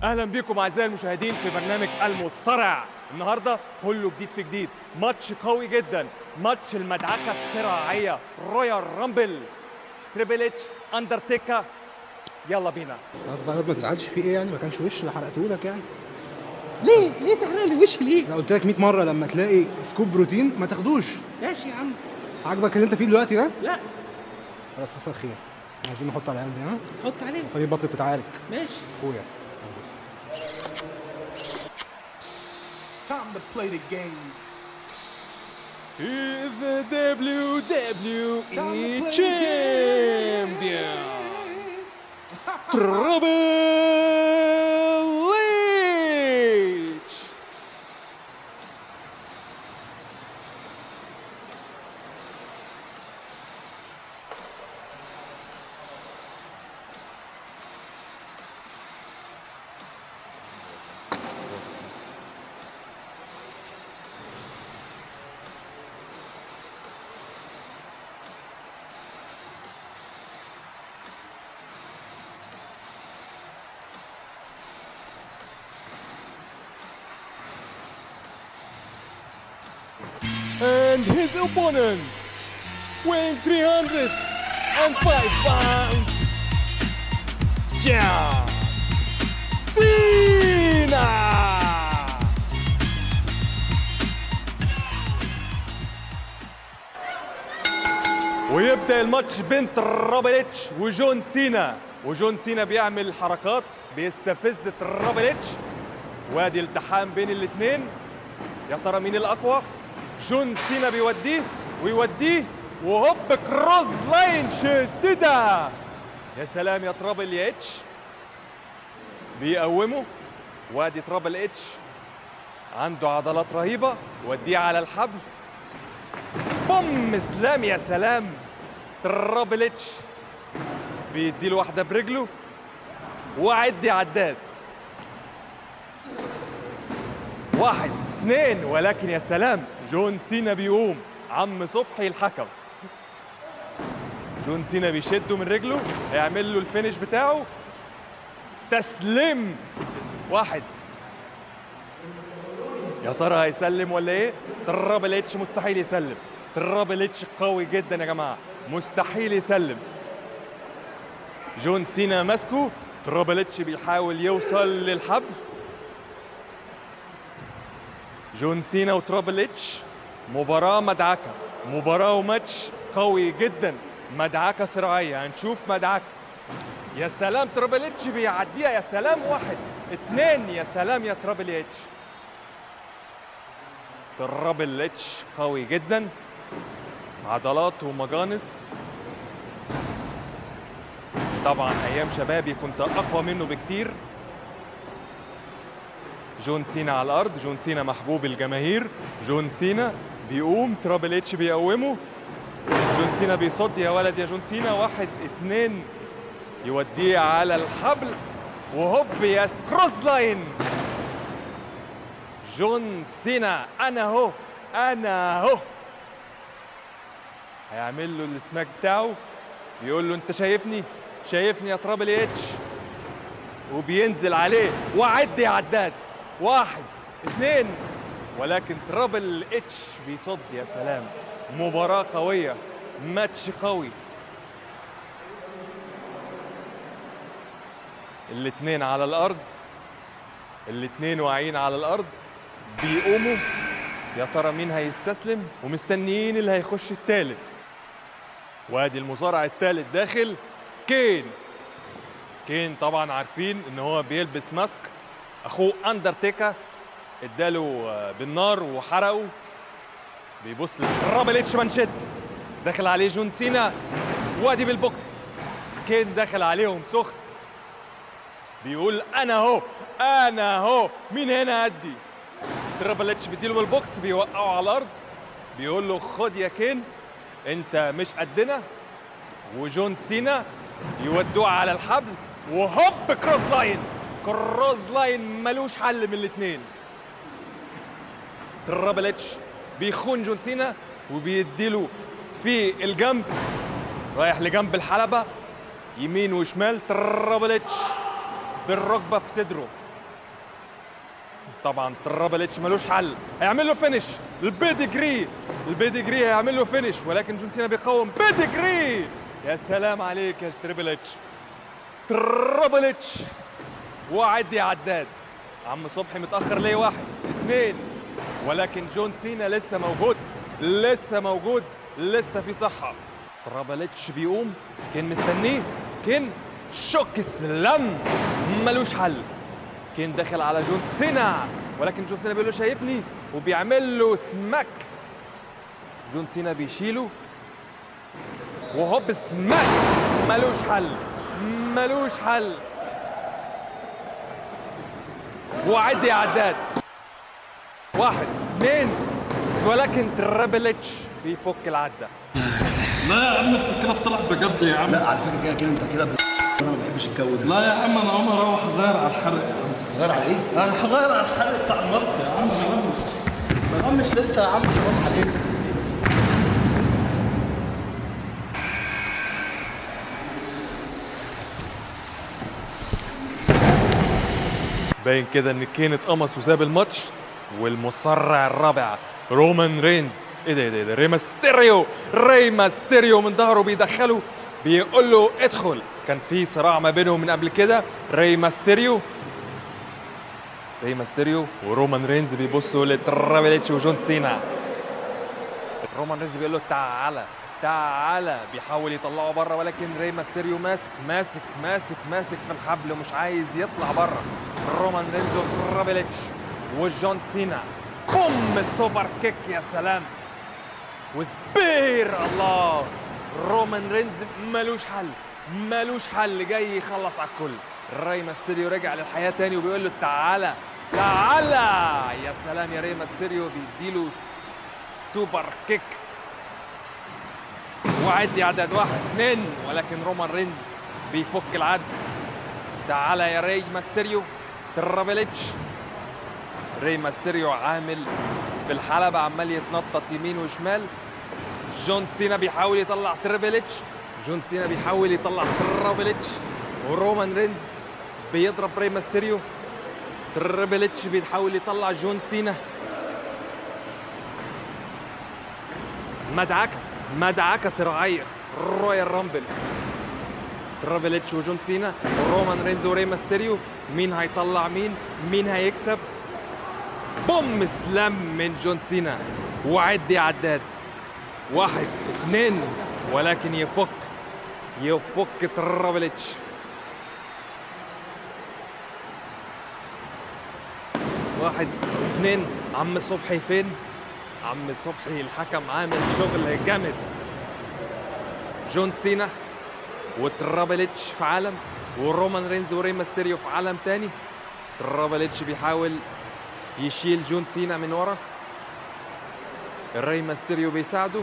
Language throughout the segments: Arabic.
اهلا بكم اعزائي المشاهدين في برنامج المصارع. النهارده كله جديد في جديد، ماتش قوي جدا، ماتش المدعكه الصراعيه، رويال رامبل، تريبل اتش، اندرتيكا. يلا بينا. خلاص بقى ما تزعلش، في ايه يعني؟ ما كانش وش اللي حرقته لك يعني. ليه تحرق لي وشي ليه؟ انا قلت لك 100 مره لما تلاقي سكوب بروتين ما تاخدوش. ماشي يا عم. عاجبك اللي انت فيه دلوقتي ده؟ لا خلاص حصل خير. عايزين نحط على العيال دي، ها؟ حط عليه. فريق البطن بتتعارك ماشي. اخويا. It's time to play the game. He is the WWE Time to play the champion, game. Triple H. And his opponent, weighing 305 pounds, John Cena. ويبدأ الماتش بين ترابل اتش وجون سينا، وجون سينا بيعمل حركات بيستفز ترابل اتش، وادي التحام بين الاثنين. يا ترى مين الأقوى؟ جون سينا بيوديه ويوديه، وهوب كروز لاين شديدة. يا سلام يا ترابل اتش، بيقومه. وادي ترابل اتش عنده عضلات رهيبة، وديه على الحبل، بوم سلام. يا سلام، ترابل اتش بيديله واحدة برجله، وعدي عداد، 1 2. ولكن يا سلام، جون سينا بيقوم. عم صبحي الحكم، جون سينا بيشده من رجله، هيعمل له الفينش بتاعه، تسليم 1. يا ترى هيسلم ولا ايه؟ ترابل اتش مستحيل يسلم، ترابل اتش قوي جدا يا جماعه، مستحيل يسلم. جون سينا ماسكه، ترابل اتش بيحاول يوصل للحبل. جون سينا وترابل اتش مباراة مدعكة، مباراة وماتش قوي جدا، مدعكة صراعية، هنشوف مدعكة. يا سلام، ترابل اتش بيعديها. يا سلام، 1 2. يا سلام يا ترابل اتش، ترابل اتش قوي جدا، عضلات ومجانس. طبعا ايام شبابي كنت اقوى منه بكتير. جون سينا على الارض، جون سينا محبوب الجماهير، جون سينا بيقوم، ترابل اتش بيقومه، جون سينا بيصد. يا ولد يا جون سينا، 1 2. يوديه على الحبل، وهوب يا كروس لاين. جون سينا انا اهو، انا اهو، هيعمل له السماك بتاعه، بيقول له انت شايفني؟ شايفني يا ترابل اتش؟ وبينزل عليه، وعدي عداد، 1 2. ولكن ترابل اتش بيصد. يا سلام، مباراة قوية، ماتش قوي. الاتنين على الارض، الاتنين واقعين على الارض، بيقوموا. يا ترى مين هيستسلم؟ ومستنيين اللي هيخش التالت. وادي المصارع التالت داخل، كين. كين طبعا عارفين ان هو بيلبس ماسك، اخوه اندرتيكا اداله بالنار وحرقه. بيبص ترابل اتش مانشيت، داخل عليه جون سينا، وادي بالبوكس. كين داخل عليهم سخن، بيقول انا اهو، انا اهو، مين هنا قدي؟ ترابل اتش بيديله بالبوكس، بيوقعه على الارض، بيقول له خد يا كين، انت مش قدنا. وجون سينا يودوه على الحبل، وهوب كروس لاين. كروس لاين ملوش حل من الاثنين. ترابل اتش بيخون جون سينا، وبيديله في الجنب، رايح لجنب الحلبة، يمين وشمال. ترابل اتش بالركبة في صدره، طبعا ترابل اتش ملوش حل، هيعمل له فينش. البيدجري هيعمل له فينش، ولكن جون سينا بيقاوم. بيدجري، يا سلام عليك يا تريبل اتش. ترابل اتش وعد يا عداد. عم صبحي متأخر ليه 1 2، ولكن جون سينا لسه موجود، لسه في صحة. ترابل اتش بيقوم، كان مستنيه، كان شوك سلام ملوش حل. كان داخل على جون سينا، ولكن جون سينا بيقول له شايفني، وبيعمل له سماك. جون سينا بيشيله وهوب سماك، ملوش حل. وعد يا عداد. 1 2، ولكن ترابل اتش بيفك العدة. لا يا عم انت كده بتلعب بجد يا عم. لا على فكره كده انت كده انا ما بحبش الجو ده. لا يا عم انا عمر اروح اغير على الحرق يا عم. غير على ايه؟ انا هغير على الحرق بتاع الماسك يا عم. ما مش لسه يا عم، حرام عليك. باين كده ان كين اتقمص وساب الماتش. والمصارع الرابع رومان رينز. ايه ده ري ماستيريو من ظهره بيدخله، بيقول له ادخل. كان في صراع ما بينهم من قبل كده. ري ماستيريو ورومان رينز بيبصوا لترابل اتش وجون سينا. رومان رينز بيقول له تعالى، بيحاول يطلعه بره، ولكن ري ماستيريو ماسك في الحبل ومش عايز يطلع بره. رومان رينز وترابل اتش وجون سينا. بوم السوبر كيك، يا سلام، وسبير. الله، رومان رينز ملوش حل، جاي يخلص على الكل. ري ماستيريو رجع للحياة تاني وبيقول له تعالى. يا سلام يا ري ماستيريو، بيديله سوبر كيك. وعد عدد 1 2، ولكن رومان رينز بيفك العد. تعالى يا ري ماستيريو. ترابل اتش. ري ماستيريو عامل في الحلبة، عمال يتنطط يمين وشمال. جون سينا بيحاول يطلع ترابل اتش، ترابل اتش، ورومان رينز بيضرب ري ماستيريو. ترابل اتش بيحاول يطلع جون سينا. مدعكة صراعية، رويال رامبل. ترابل اتش وجون سينا ورومان رينز وري ماستيريو. مين هيطلع مين هيكسب؟ بوم سلام من جون سينا. وعد يا عداد. 1 2، ولكن يفك ترابل اتش. 1 2. عم صبحي فين؟ عم صبحي الحكم عامل شغل جامد. جون سينا وترابل اتش في عالم، ورومان رينز وري ماستيريو في عالم تاني. ترابل اتش بيحاول يشيل جون سينا من ورا. الري ماستيريو بيساعده.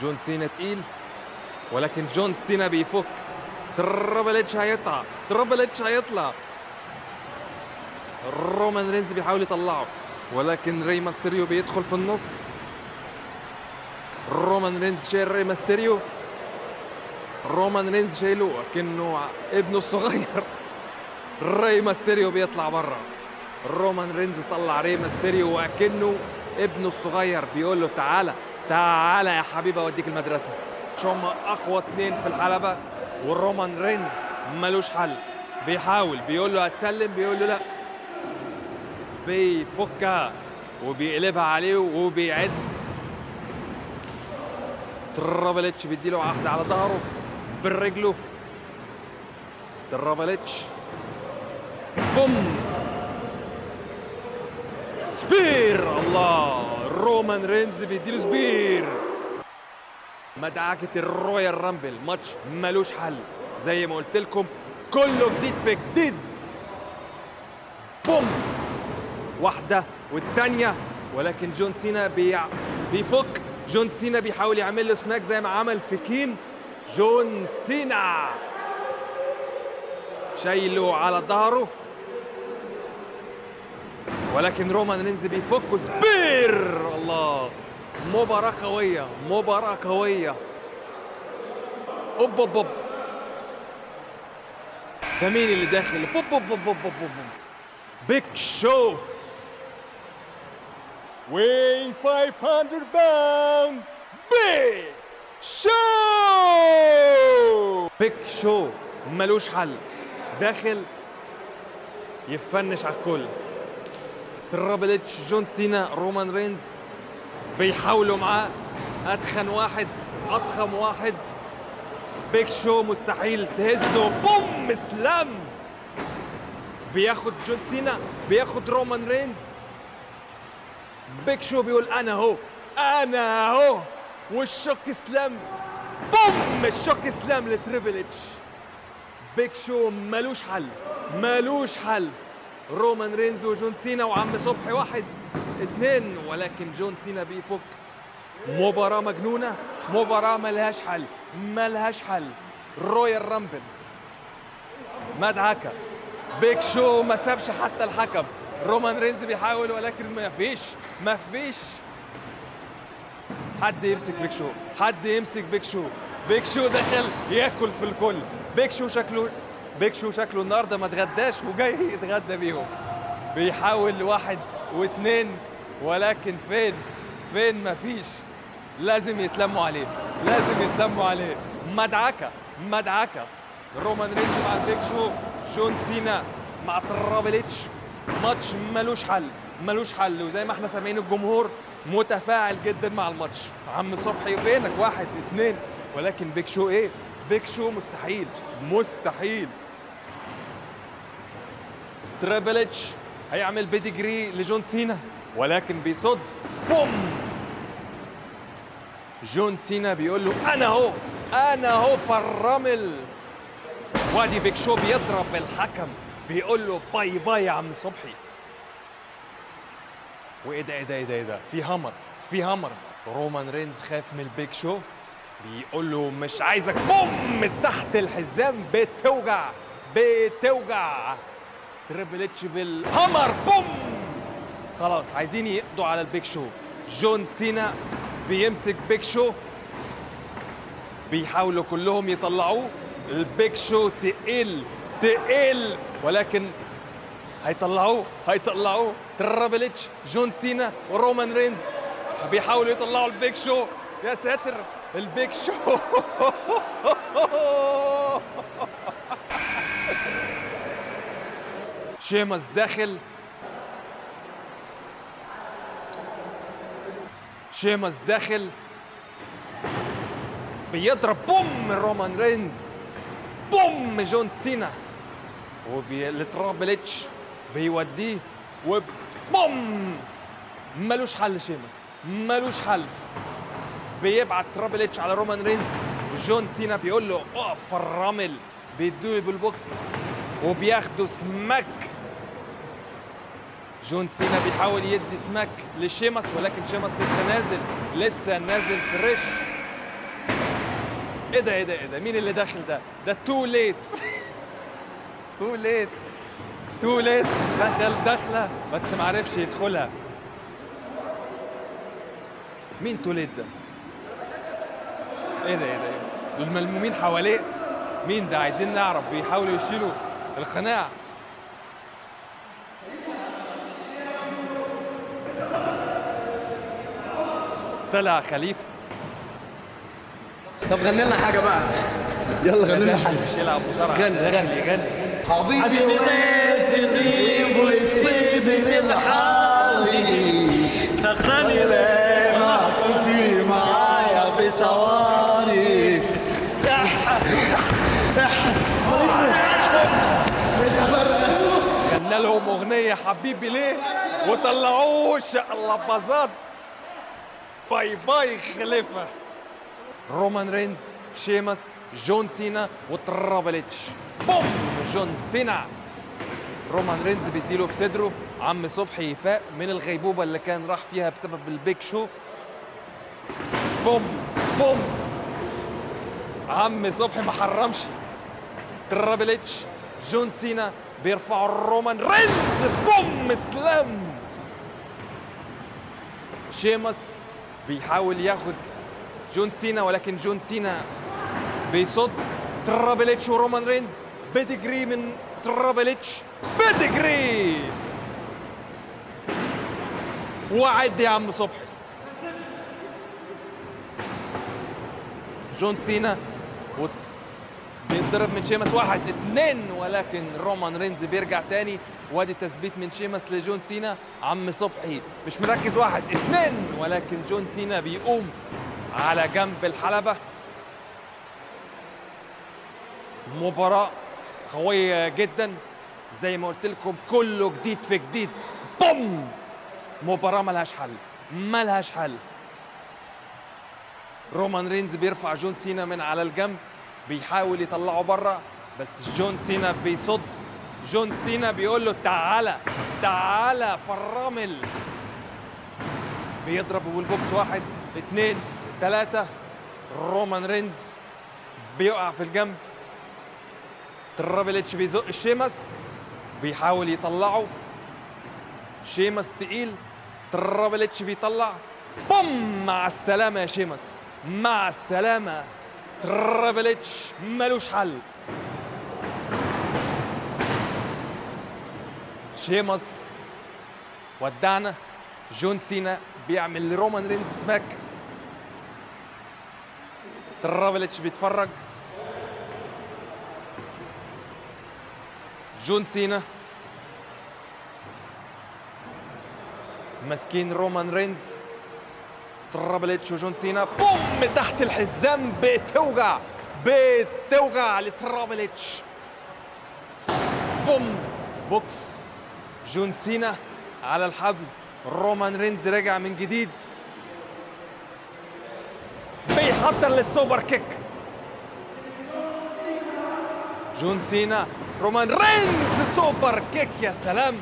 جون سينا تقيل، ولكن جون سينا بيفك. ترابل اتش هيطلع. رومان رينز بيحاول يطلعه، ولكن ري ماستيريو بيدخل في النص. رومان رينز شايل ري ماستيريو. رومان رينز شايله كأنه ابنه الصغير. ري ماستيريو بيطلع بره. رومان رينز طلع ري ماستيريو وكأنه ابنه الصغير، بيقول له تعالى يا حبيبي اوديك المدرسه. هم اقوى 2 في الحلبه، والرومان رينز ملوش حل. بيقول له هتسلم، بيقول له لا. بيفكها وبيقلبها عليه وبيعد. ترابل اتش بيديله واحده على ظهره بالرجله. ترابل اتش بوم سبير. الله، رومان رينز بيديله سبير. مدعكة الرويال رامبل، ماتش ملوش حل زي ما قلت لكم، كله جديد في جديد. بوم، واحدة والتانية، ولكن جون سينا بيفك. جون سينا بيحاول يعمل له سماك زي ما عمل في كين. جون سينا شايله على ظهره، ولكن رومان رينز بيفك سبير. الله، مباراة قوية. اوب ده مين اللي داخل؟ بيج شو weighing 500 pounds, Big Show! بيج شو ملوش حل، داخل يفنش على الكل. ترابل اتش، جون سينا، رومان رينز بيحاولوا معاه، اتخن واحد، اضخم واحد. بيج شو مستحيل تهزه، بوم سلام. بياخد جون سينا، بياخد رومان رينز. بيج شو بيقول انا اهو، انا اهو، والشوك سلام، بوم الشوك سلام لتريبل اتش. بيج شو ملوش حل، ملوش حل. رومان رينز وجون سينا وعم صبحي 1-2، ولكن جون سينا بيفك. مباراة مجنونة، مباراة ملهاش حل، ملهاش حل. رويال رامبل، مدعكة. بيج شو ما سابش حتى الحكم. رومان رينز بيحاول ولكن ما فيش حد يمسك بيج شو، حد يمسك بيج شو. بيج شو دخل ياكل في الكل. بيج شو شكله النهارده ما اتغداش وجاي يتغدى بيهم. بيحاول 1 و2، ولكن فين مفيش. لازم يتلموا عليه، لازم يتلموا عليه. مدعكة. رومان رينز مع البيج شو، جون سينا مع ترابل اتش. ماتش ملوش حل. وزي ما احنا سامعين الجمهور متفاعل جدا مع الماتش. عم صبحي فينك 1-2، ولكن بيج شو ايه؟ بيج شو مستحيل. تريبل اتش هيعمل بيديجري لجون سينا، ولكن بيصد، بوم. جون سينا بيقول له انا اهو في الرمل. وادي بيج شو بيضرب الحكم، بيقول له باي يا عم صبحي. وايه ده في همر. رومان رينز خاف من البيج شو، بيقول له مش عايزك، بوم تحت الحزام، بتوجع. تريبل اتش بالهمر، بوم. خلاص عايزين يقضوا على البيج شو. جون سينا بيمسك بيج شو، بيحاولوا كلهم يطلعوه. البيج شو تقيل، ولكن هيطلعوه. ترابل اتش، جون سينا ورومان رينز بيحاولوا يطلعوا البيج شو. يا ساتر، البيج شو شيمس داخل بيضرب، بوم رومان رينز، بوم جون سينا. لترابل اتش بيوديه، وبوم. ملوش حل ملوش حل. بيبعت ترابل اتش على رومان رينز، وجون سينا بيقول له اقف في الرمل. بيدوه بالبوكس وبياخدوا سماك. جون سينا بيحاول يدي سماك لشيمس، ولكن شيمس لسه نازل فريش. ايه ده مين اللي داخل ده تو ليت دخله بس ما عرفش يدخلها. مين تو ليت ده؟ ايه ده دول ملمومين حواليه. مين ده؟ عايزين نعرف. بيحاولوا يشيلوا القناع. طلع خليفه. طب غني لنا حاجه بقى. يلا غني لنا حاجه. مش يلعب بسرعه، يغني. حبيبي ليه تغيب وتصيبني لحالي، فاكراني ليه ما كنتي معايا في ثواني. غنى لهم اغنيه حبيبي ليه، وطلعوه شقلباظات. باي خليفه. رومان رينز، شيمس، جون سينا وترابل اتش، بوم جون سينا. رومان رينز بيديله في صدره. عم صبحي يفاق من الغيبوبه اللي كان راح فيها بسبب البيج شو. بوم. عم صبحي ما حرمش. ترابل اتش، جون سينا بيرفعوا رومان رينز، بوم سلام. شيمس بيحاول ياخد جون سينا، ولكن جون سينا بيصد. ترابل اتش ورومان رينز، بيديجري من ترابل اتش، بيديجري. وعد يا عم صبحي. جون سينا بيتضرب من شيمس، 1 2، ولكن رومان رينز بيرجع تاني. وادي تثبيت من شيمس لجون سينا. عم صبحي مش مركز، 1 2، ولكن جون سينا بيقوم على جنب الحلبة. مباراة قوية جدا زي ما قلت لكم، كله جديد في جديد. بوم! مباراة ملهاش حل، ملهاش حل. رومان رينز بيرفع جون سينا من على الجنب، بيحاول يطلعه بره، بس جون سينا بيصد. جون سينا بيقول له تعالى تعالى فرامل. بيضربه بالبوكس، 1 2 3. رومان رينز بيقع في الجنب. ترابل اتش بيزق شيمس، بيحاول يطلعه. شيمس تقيل، ترابل اتش بيطلع. بوم! مع السلامة يا شيمس، مع السلامة. ترابل اتش ملوش حل. شيمس ودعنا. جون سينا بيعمل لرومان رينز سماك. ترابل اتش بيتفرج. جون سينا ماسكين رومان رينز. ترابل اتش وجون سينا، بوم! تحت الحزام، بتوجع بتوجع لترابل اتش. بوم! بوكس. جون سينا على الحبل. رومان رينز رجع من جديد، بيحضر للسوبر كيك. جون سينا، رومان رينز، سوبر كيك. يا سلام،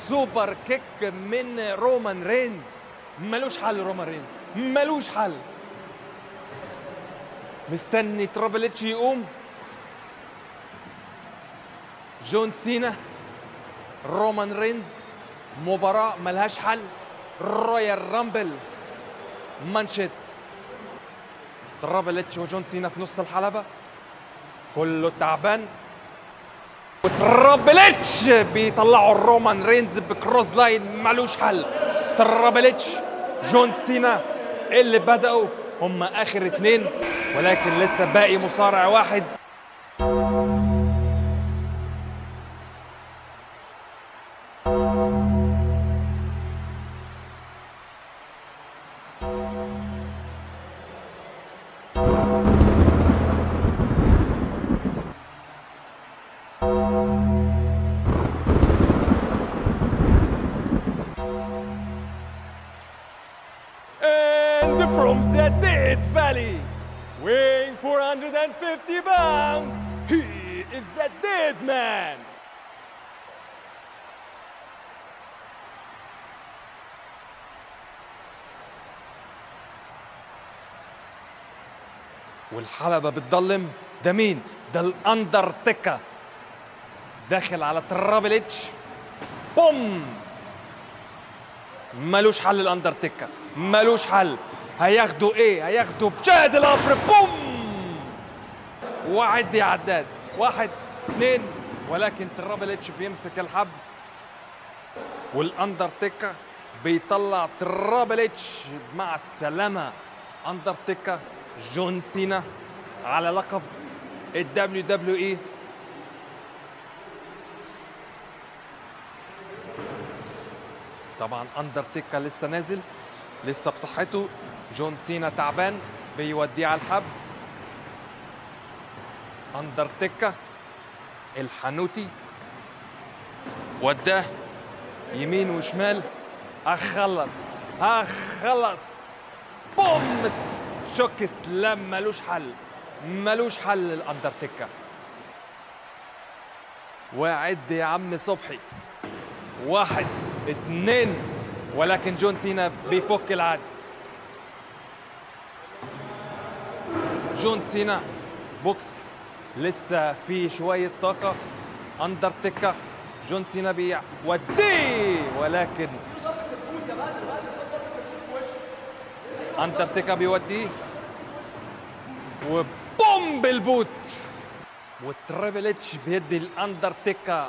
سوبر كيك من رومان رينز. ملوش حل رومان رينز، ملوش حل. مستني ترابل اتش يقوم. جون سينا، رومان رينز، مباراة ملهاش حل. رويال رامبل مانشيت. ترابل اتش وجون سينا في نص الحلبة، كله تعبان. وترابل اتش بيطلعوا الرومان رينز بكروس لاين، ملوش حل. ترابل اتش، جون سينا اللي بدأوا هم آخر 2، ولكن لسه باقي مصارع واحد. And from the Death Valley, weighing 450 pounds, he is the Dead Man. والحلبة بتضلم. ده مين؟ ده الأندرتيكر داخل على ترابل اتش. بوم! ملوش حل الأندرتيكر، ملوش حل. هياخدوا ايه؟ هياخدوا بشاد القبر. بوم! وعد يا عداد، 1 2، ولكن ترابل اتش بيمسك الحبل، والاندرتيكر بيطلع ترابل اتش. مع السلامة اندرتيكر. جون سينا على لقب الدبليو دبليو اي. طبعا اندرتيكر لسه نازل، لسه بصحته. جون سينا تعبان، بيوديه على الحبل. اندرتيكر الحنوتي وداه يمين وشمال. هخلص. بوم! شوك سلام، ملوش حل، ملوش حل الاندرتيكر. وعد يا عم صبحي، 1 2، ولكن جون سينا بيفك العد. جون سينا بوكس، لسه في شوية طاقة. اندرتيكر، جون سينا بيوديه، ولكن اندرتيكر بيوديه وبوم بالبوت. والتريبل اتش بيدي الاندرتيكر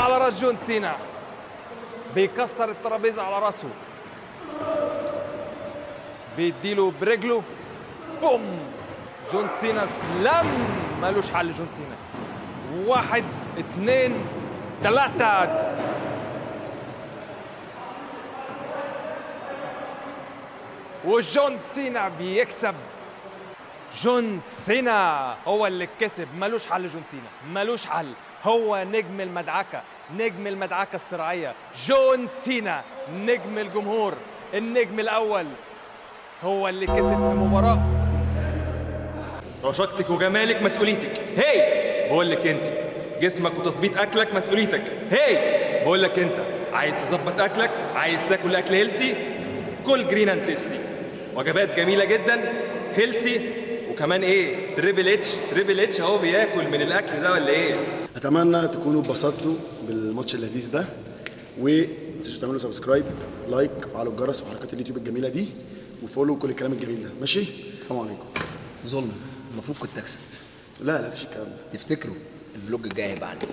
على راس جون سينا، بيكسر الترابيزة على راسه، بيديله برجله، بوم. جون سينا سلام، مالوش حل جون سينا. 1 2 3. وجون سينا بيكسب. جون سينا هو اللي كسب، مالوش حل جون سينا، مالوش حل. هو نجم المدعكة، نجم المدعكة الصراعية. جون سينا نجم الجمهور، النجم الأول، هو اللي كسب في المباراة. رشاقتك وجمالك مسؤوليتك. هي بقول لك انت، جسمك وتظبيط اكلك مسؤوليتك. هي بقول لك انت، عايز تظبط اكلك، عايز تاكل اكل هيلسي، كل جرين اند تيستي. وجبات جميله جدا هيلسي، وكمان ايه، تريبل اتش اهو بياكل من الاكل ده ولا ايه؟ اتمنى تكونوا اتبسطتوا بالماتش اللذيذ ده، ومتنسوش تعملوا سبسكرايب، لايك، وفعلوا الجرس وحركات اليوتيوب الجميله دي، وفولو كل الكلام الجميل ده. ماشي؟ السلام عليكم. ظلم، المفروض كنت اكسب. لا مفيش الكلام ده. تفتكروا الفلوج الجاي هيبقى عن ايه؟